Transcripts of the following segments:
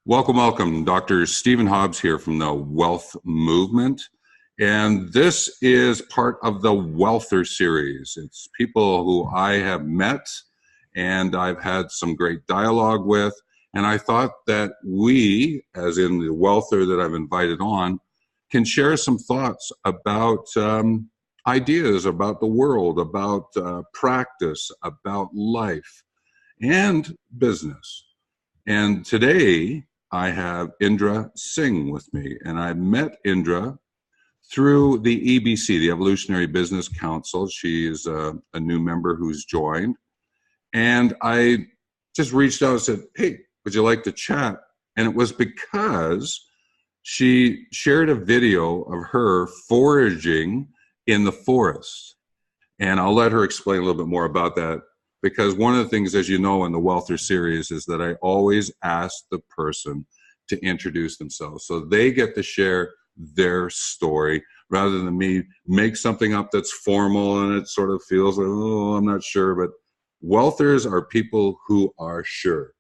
Welcome, welcome. Dr. Stephen Hobbs here from the Wealth Movement. And this is part of the Wellther Series. It's people who I have met and I've had some great dialogue with. And I thought that we, as in the Wellther that I've invited on, can share some thoughts about ideas about the world, about practice, about life and business. And today, I have Indra Singh with me, and I met Indra through the EBC, the Evolutionary Business Council. She's a new member who's joined, and I just reached out and said, hey, would you like to chat? And it was because she shared a video of her foraging in the forest, and I'll let her explain a little bit more about that. Because one of the things, as you know, in the Wellther series is that I always ask the person to introduce themselves. So they get to share their story rather than me make something up that's formal and it sort of feels like, oh, I'm not sure. But Wellthers are people who are sure.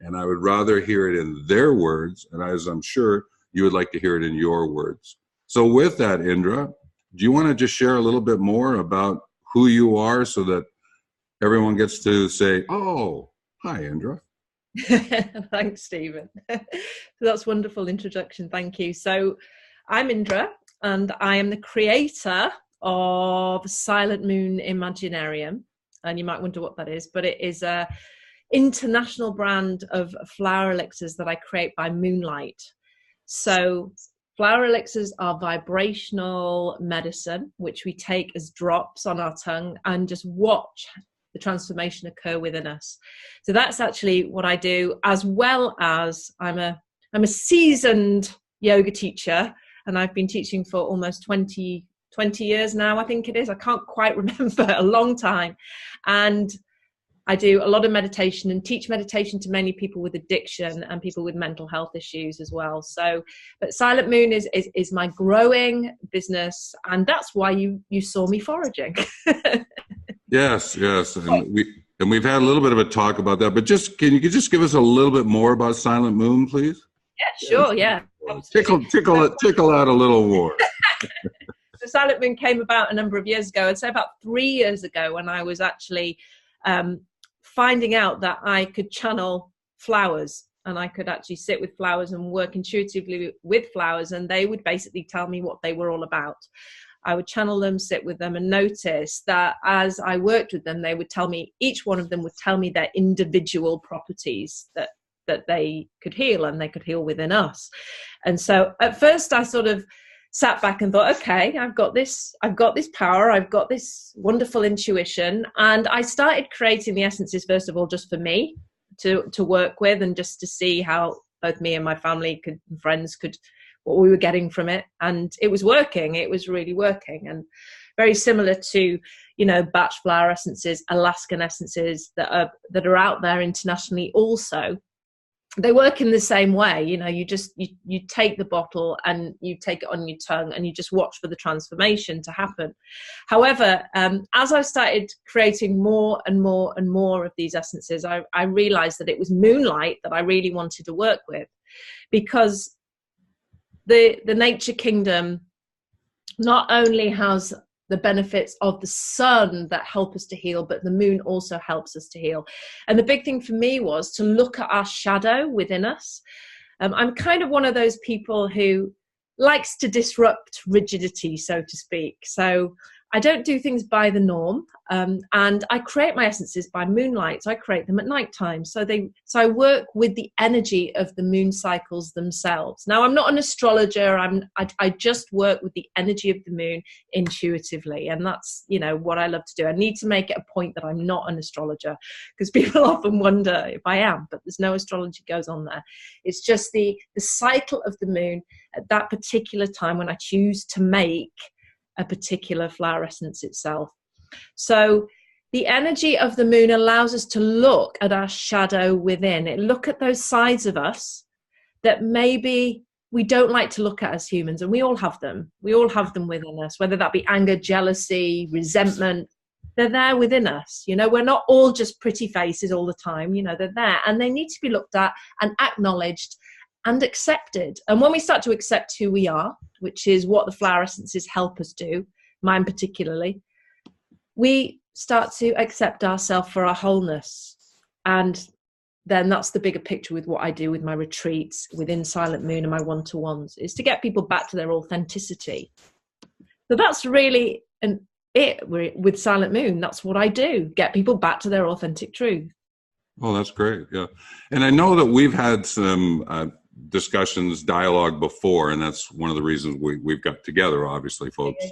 And I would rather hear it in their words, and as I'm sure you would like to hear it in your words. So with that, Indra, do you want to just share a little bit more about who you are so that everyone gets to say, oh, hi, Indra. Thanks, Stephen. That's a wonderful introduction. Thank you. So I'm Indra, and I am the creator of Silent Moon Imaginarium. And you might wonder what that is, but it is an international brand of flower elixirs that I create by moonlight. So flower elixirs are vibrational medicine, which we take as drops on our tongue and just watch the transformation occur within us. So that's actually what I do, as well as I'm a seasoned yoga teacher, and I've been teaching for almost 20 years now, I think it is. I can't quite remember, a long time. And I do a lot of meditation and teach meditation to many people with addiction and people with mental health issues as well. So, but Silent Moon is my growing business, and that's why you saw me foraging. Yes, and we've had a little bit of a talk about that, but can you just give us a little bit more about Silent Moon, please? Yeah, sure, yeah. Tickle out a little more. So Silent Moon came about a number of years ago. I'd say about 3 years ago, when I was actually finding out that I could channel flowers, and I could actually sit with flowers and work intuitively with flowers, and they would basically tell me what they were all about. I would channel them, sit with them, and notice that as I worked with them, they would tell me, each one of them would tell me their individual properties that they could heal, and they could heal within us. And so at first I sort of sat back and thought, okay, I've got this power, I've got this wonderful intuition. And I started creating the essences, first of all, just for me to work with, and just to see how both me and my family and friends could, what we were getting from it. And it was working. It was really working. And very similar to, Bach flower essences, Alaskan essences that are out there internationally also. They work in the same way. You take the bottle and you take it on your tongue and you just watch for the transformation to happen. However, as I started creating more and more and more of these essences, I realized that it was moonlight that I really wanted to work with, because the nature kingdom not only has the benefits of the sun that help us to heal, but the moon also helps us to heal. And the big thing for me was to look at our shadow within us. I'm kind of one of those people who likes to disrupt rigidity, so to speak. So I don't do things by the norm, and I create my essences by moonlight. So I create them at nighttime. So I work with the energy of the moon cycles themselves. Now, I'm not an astrologer. I just work with the energy of the moon intuitively, and that's what I love to do. I need to make it a point that I'm not an astrologer, because people often wonder if I am, but there's no astrology goes on there. It's just the cycle of the moon at that particular time when I choose to make a particular flower essence itself. So the energy of the moon allows us to look at our shadow within it, look at those sides of us that maybe we don't like to look at as humans, and we all have them. We all have them within us, whether that be anger, jealousy, resentment. They're there within us. We're not all just pretty faces all the time. They're there, and they need to be looked at and acknowledged and accepted. And when we start to accept who we are, which is what the flower essences help us do, mine particularly, we start to accept ourselves for our wholeness. And then that's the bigger picture with what I do with my retreats, within Silent Moon and my one-to-ones, is to get people back to their authenticity. So that's really it with Silent Moon. That's what I do, get people back to their authentic truth. Oh, that's great. Yeah. And I know that we've had some discussions, dialogue before, and that's one of the reasons we've got together, obviously, folks.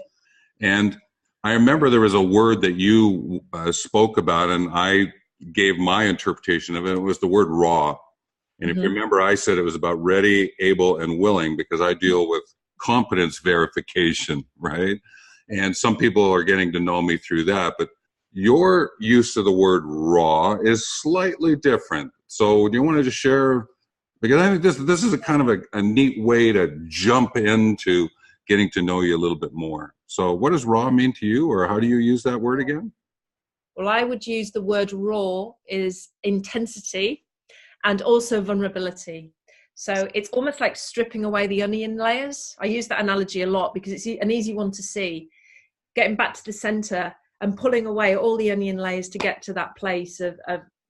And I remember there was a word that you spoke about, and I gave my interpretation of it. It was the word raw. And if you remember, I said it was about ready, able, and willing, because I deal with competence verification, right? And some people are getting to know me through that, but your use of the word raw is slightly different. So do you want to just share, because I think this is a kind of a neat way to jump into getting to know you a little bit more. So what does raw mean to you, or how do you use that word again? Well, I would use the word raw is intensity and also vulnerability. So it's almost like stripping away the onion layers. I use that analogy a lot because it's an easy one to see. Getting back to the center and pulling away all the onion layers to get to that place of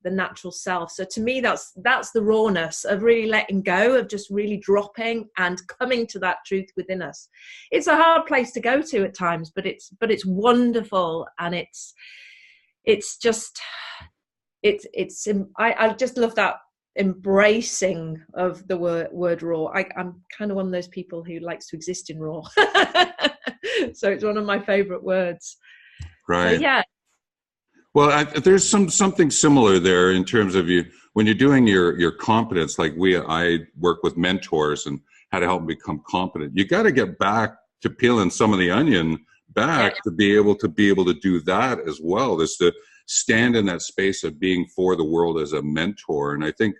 the natural self. So to me, that's the rawness of really letting go, of just really dropping and coming to that truth within us. It's a hard place to go to at times, but it's wonderful, and I just love that embracing of the word raw. I'm kind of one of those people who likes to exist in raw. So it's one of my favorite words. Right. So, yeah. Well, there's something similar there in terms of you when you're doing your competence. Like I work with mentors and how to help them become competent. You got to get back to peeling some of the onion back to be able to do that as well. Is to stand in that space of being for the world as a mentor. And I think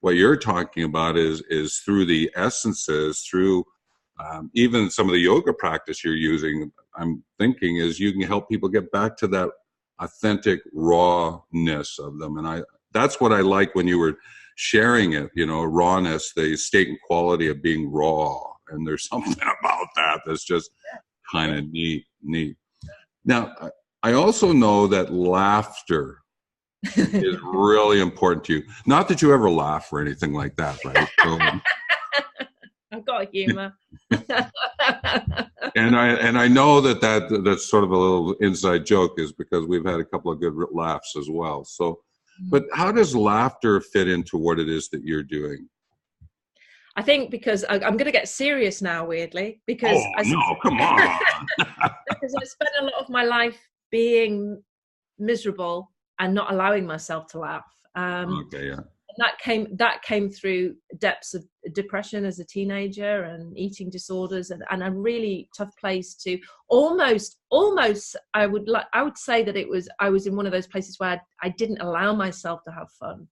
what you're talking about is through the essences, through even some of the yoga practice you're using, I'm thinking is you can help people get back to that authentic rawness of them. And that's what I like when you were sharing it, rawness, the state and quality of being raw. And there's something about that that's just kind of neat. Now, I also know that laughter is really important to you. Not that you ever laugh or anything like that, right? So, I've got humor. and I know that's sort of a little inside joke, is because we've had a couple of good laughs as well. So, but how does laughter fit into what it is that you're doing? I think because I'm going to get serious now, weirdly, because come on. Because I spent a lot of my life being miserable and not allowing myself to laugh. And that came through depths of depression as a teenager and eating disorders and a really tough place to almost I would say that I was in one of those places where I didn't allow myself to have fun.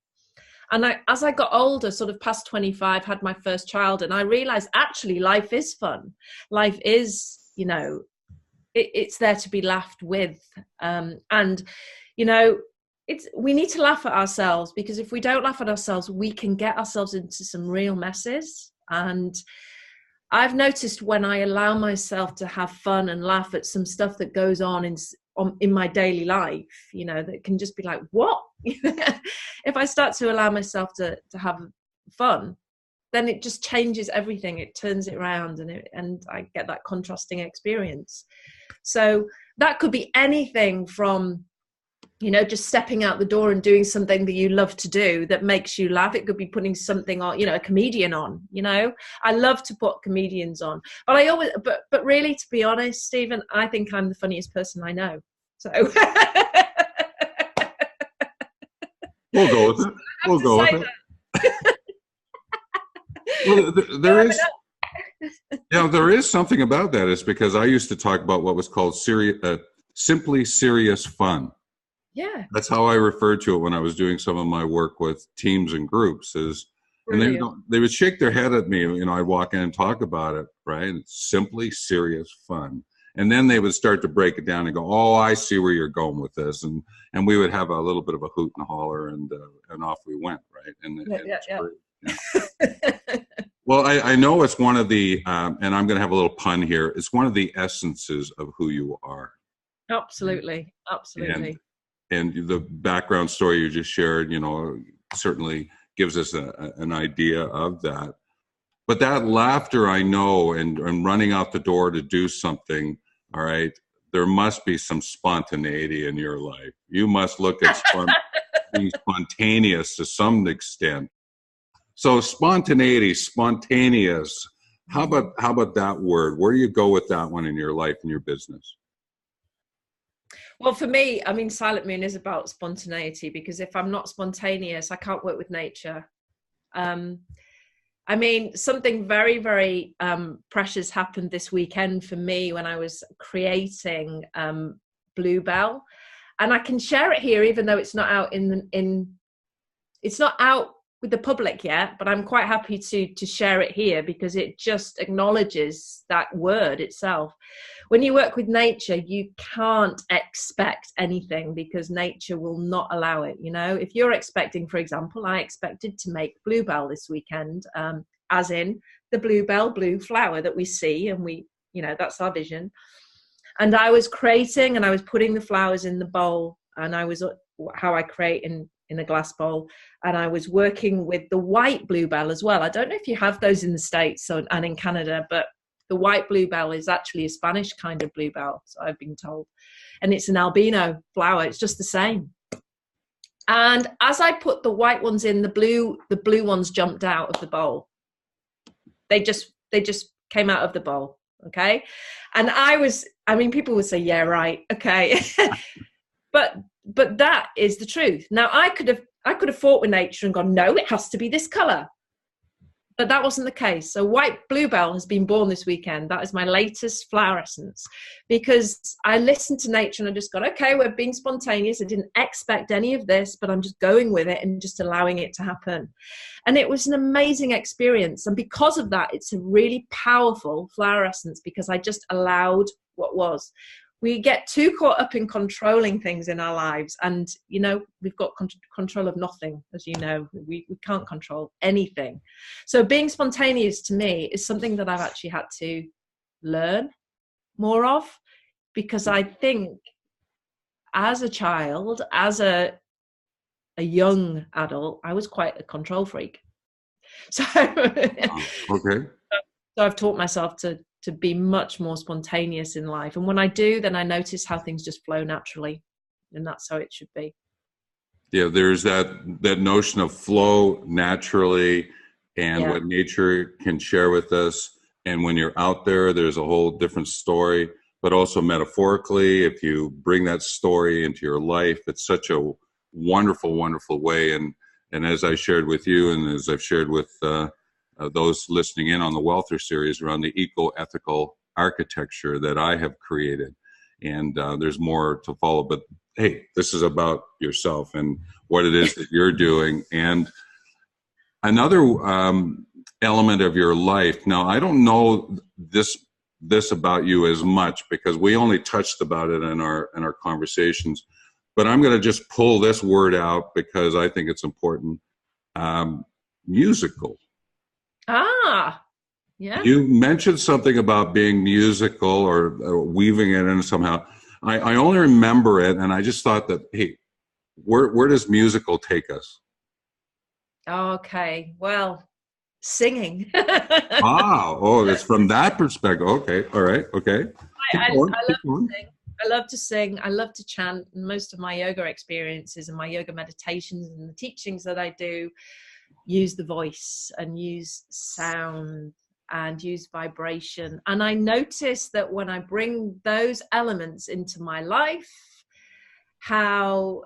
And as I got older, sort of past 25, had my first child, and I realized actually life is fun. Life is, it's there to be laughed with. We need to laugh at ourselves, because if we don't laugh at ourselves, we can get ourselves into some real messes. And I've noticed when I allow myself to have fun and laugh at some stuff that goes on in my daily life, that can just be like, what? If I start to allow myself to have fun, then it just changes everything. It turns it around, and I get that contrasting experience. So that could be anything from, just stepping out the door and doing something that you love to do that makes you laugh. It could be putting something on, a comedian on, I love to put comedians on, but really, to be honest, Stephen, I think I'm the funniest person I know. So we'll go with it. We'll go with it. Well, there is something about that. It's because I used to talk about what was called simply serious fun. Yeah. That's how I referred to it when I was doing some of my work with teams and groups. And they would shake their head at me. I'd walk in and talk about it, right? It's simply serious fun. And then they would start to break it down and go, oh, I see where you're going with this. And we would have a little bit of a hoot and holler, and off we went, right? And yeah. Well, I know it's one of the, and I'm going to have a little pun here. It's one of the essences of who you are. Absolutely, And absolutely. and the background story you just shared, certainly gives us an idea of that. But that laughter, I know, and running out the door to do something, all right, there must be some spontaneity in your life. You must look at being spontaneous to some extent. So spontaneity, spontaneous. How about that word? Where do you go with that one in your life and your business? Well, for me, I mean, Silent Moon is about spontaneity, because if I'm not spontaneous, I can't work with nature. I mean, something very, very precious happened this weekend for me when I was creating Bluebell, and I can share it here, even though it's not out it's not out with the public yet, but I'm quite happy to share it here because it just acknowledges that word itself. When you work with nature, you can't expect anything because nature will not allow it. If you're expecting, for example, I expected to make Bluebell this weekend, as in the bluebell, blue flower that we see, and that's our vision. And I was creating, and I was putting the flowers in the bowl, and I was how I create in a glass bowl, and I was working with the white bluebell as well. I don't know if you have those in the States and in Canada, but the white bluebell is actually a Spanish kind of bluebell, so I've been told, and it's an albino flower. It's just the same. And as I put the white ones in, the blue ones jumped out of the bowl. They just came out of the bowl. Okay. And people would say, yeah, right. Okay. But that is the truth. Now I could have fought with nature and gone, no, it has to be this color. But that wasn't the case. So white bluebell has been born this weekend. That is my latest flower essence, because I listened to nature and I just got, okay, we're being spontaneous. I didn't expect any of this, but I'm just going with it and just allowing it to happen. And it was an amazing experience. And because of that, it's a really powerful flower essence, because I just allowed what was. We get too caught up in controlling things in our lives, and we've got control of nothing. As you know, we can't control anything. So being spontaneous to me is something that I've actually had to learn more of, because I think as a child, as a young adult, I was quite a control freak. So Okay. So I've taught myself to be much more spontaneous in life. And when I do, then I notice how things just flow naturally. And that's how it should be. Yeah, there's that notion of flow naturally, and what nature can share with us. And when you're out there, there's a whole different story, but also metaphorically, if you bring that story into your life, it's such a wonderful, wonderful way. And as I shared with you, and as I've shared with those listening in on the Wellther Series around the eco-ethical architecture that I have created. And there's more to follow, but hey, this is about yourself and what it is that you're doing. And another element of your life. Now, I don't know this about you as much because we only touched about it in our conversations, but I'm going to just pull this word out because I think it's important. Musical. Yeah. You mentioned something about being musical or weaving it in somehow. I only remember it, and I just thought that, hey, where does musical take us? Okay, well, singing. It's from that perspective. Okay, all right, okay. I love to sing. I love to chant. And most of my yoga experiences and my yoga meditations and the teachings that I do use the voice and use sound and use vibration. And I notice that when I bring those elements into my life, how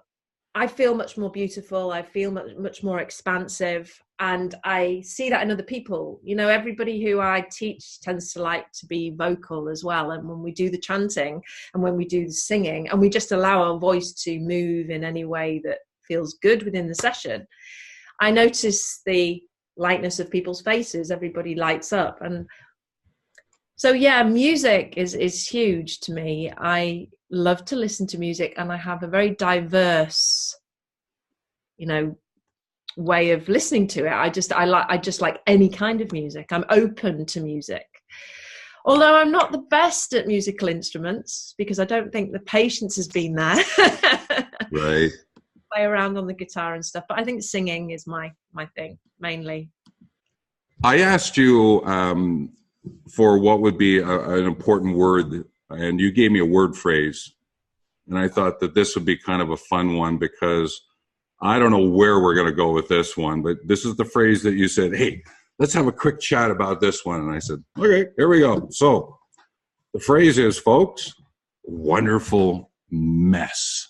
I feel much more beautiful. I feel much more expansive. And I see that in other people. Everybody who I teach tends to like to be vocal as well. And when we do the chanting and when we do the singing and we just allow our voice to move in any way that feels good within the session, I notice the lightness of people's faces. Everybody lights up. And so, yeah, music is huge to me. I love to listen to music, and I have a very diverse, way of listening to it. I just like any kind of music. I'm open to music. Although I'm not the best at musical instruments because I don't think the patience has been there. Right. Play around on the guitar and stuff, but I think singing is my thing mainly. I asked you for what would be an important word, and you gave me a word phrase, and I thought that this would be kind of a fun one because I don't know where we're going to go with this one, but this is the phrase that you said, hey, let's have a quick chat about this one. And I said, okay, here we go. So the phrase is, folks, wonderful mess.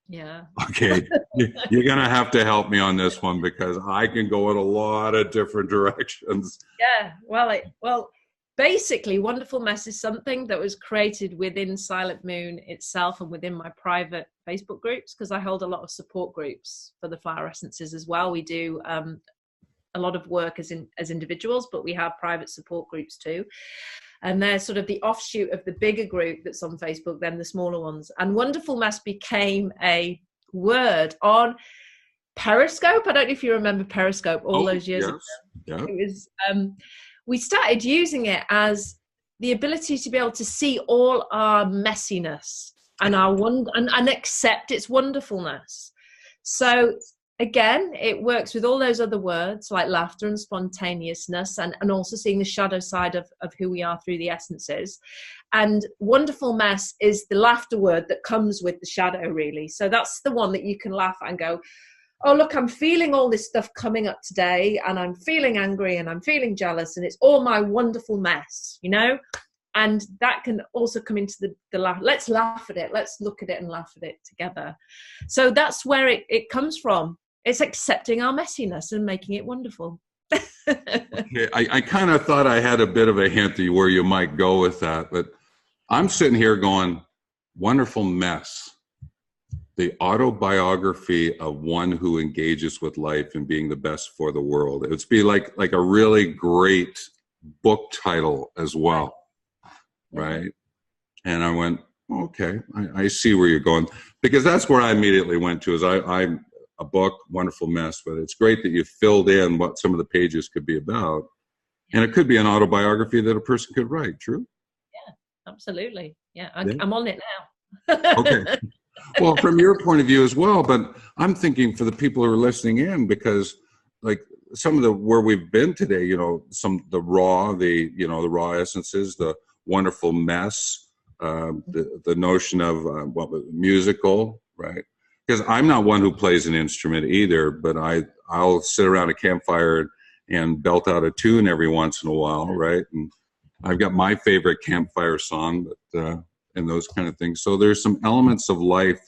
Yeah. Okay. You're going to have to help me on this one because I can go in a lot of different directions. Yeah. Well, basically, Wonderful Mess is something that was created within Silent Moon itself and within my private Facebook groups, because I hold a lot of support groups for the flower essences as well. We do a lot of work as individuals, but we have private support groups too. And they're sort of the offshoot of the bigger group that's on Facebook, then the smaller ones. And Wonderful Mess became a word on Periscope. I don't know if you remember Periscope all those years ago. Yeah. It was, we started using it as the ability to be able to see all our messiness and our and accept its wonderfulness. So again, it works with all those other words like laughter and spontaneousness, and also seeing the shadow side of who we are through the essences. And Wonderful Mess is the laughter word that comes with the shadow, really. So that's the one that you can laugh at and go, oh, look, I'm feeling all this stuff coming up today, and I'm feeling angry and I'm feeling jealous, and it's all my wonderful mess, you know? And that can also come into the laugh. Let's laugh at it. Let's look at it and laugh at it together. So that's where it comes from. It's accepting our messiness and making it wonderful. Okay, I kind of thought I had a bit of a hint of where you might go with that, but I'm sitting here going, Wonderful Mess, the autobiography of one who engages with life and being the best for the world. It would be like a really great book title as well, right? And I went, okay, I see where you're going, because that's where I immediately went to. Is I'm a book, Wonderful Mess, but it's great that you filled in what some of the pages could be about. And it could be an autobiography that a person could write, true? Yeah, absolutely. Yeah, I'm on it now. Okay. Well, from your point of view as well, but I'm thinking for the people who are listening in, because like some of the, where we've been today, you know, the raw essences, the wonderful mess, the notion of musical, right? Because I'm not one who plays an instrument either, but I'll sit around a campfire and belt out a tune every once in a while, right? And I've got my favorite campfire song, but and those kind of things. So there's some elements of life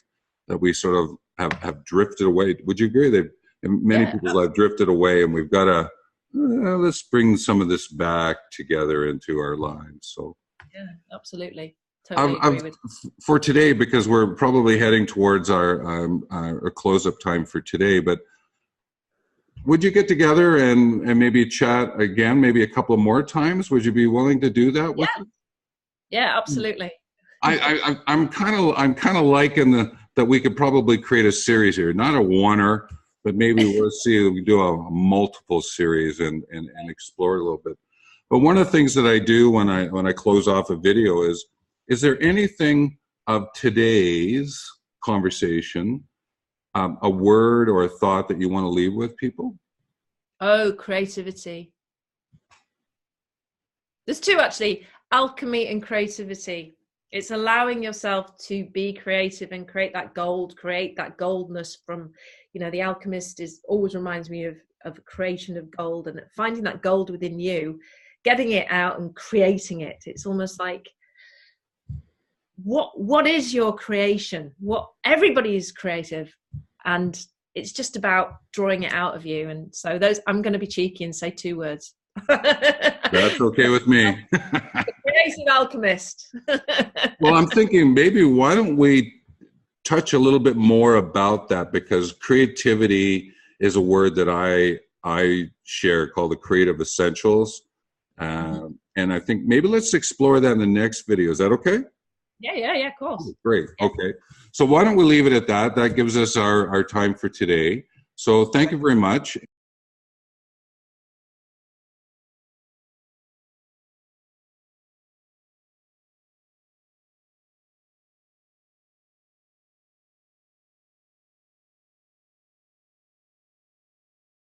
that we sort of have drifted away. Would you agree that many people have drifted away, and we've got to let's bring some of this back together into our lives? So yeah, absolutely. Totally agree with you. For today, because we're probably heading towards our close-up time for today, but would you get together and maybe chat again, maybe a couple more times? Would you be willing to do that with us? Yeah, absolutely. I'm kind of liking that we could probably create a series here, not a oneer, but maybe we'll see we do a multiple series and explore it a little bit. But one of the things that I do when I close off a video is there anything of today's conversation, a word or a thought that you want to leave with people? Oh, creativity. There's two actually, alchemy and creativity. It's allowing yourself to be creative and create that goldness from, you know, the alchemist always reminds me of creation of gold, and finding that gold within you, getting it out and creating it. It's almost like, what is your creation? Everybody is creative, and it's just about drawing it out of you. And so I'm going to be cheeky and say two words. That's okay with me. The creative alchemist. Well, I'm thinking maybe why don't we touch a little bit more about that, because creativity is a word that I share called the creative essentials. And I think maybe let's explore that in the next video. Is that okay? Yeah, of course. Great. Okay. So why don't we leave it at that? That gives us our time for today. So thank you very much.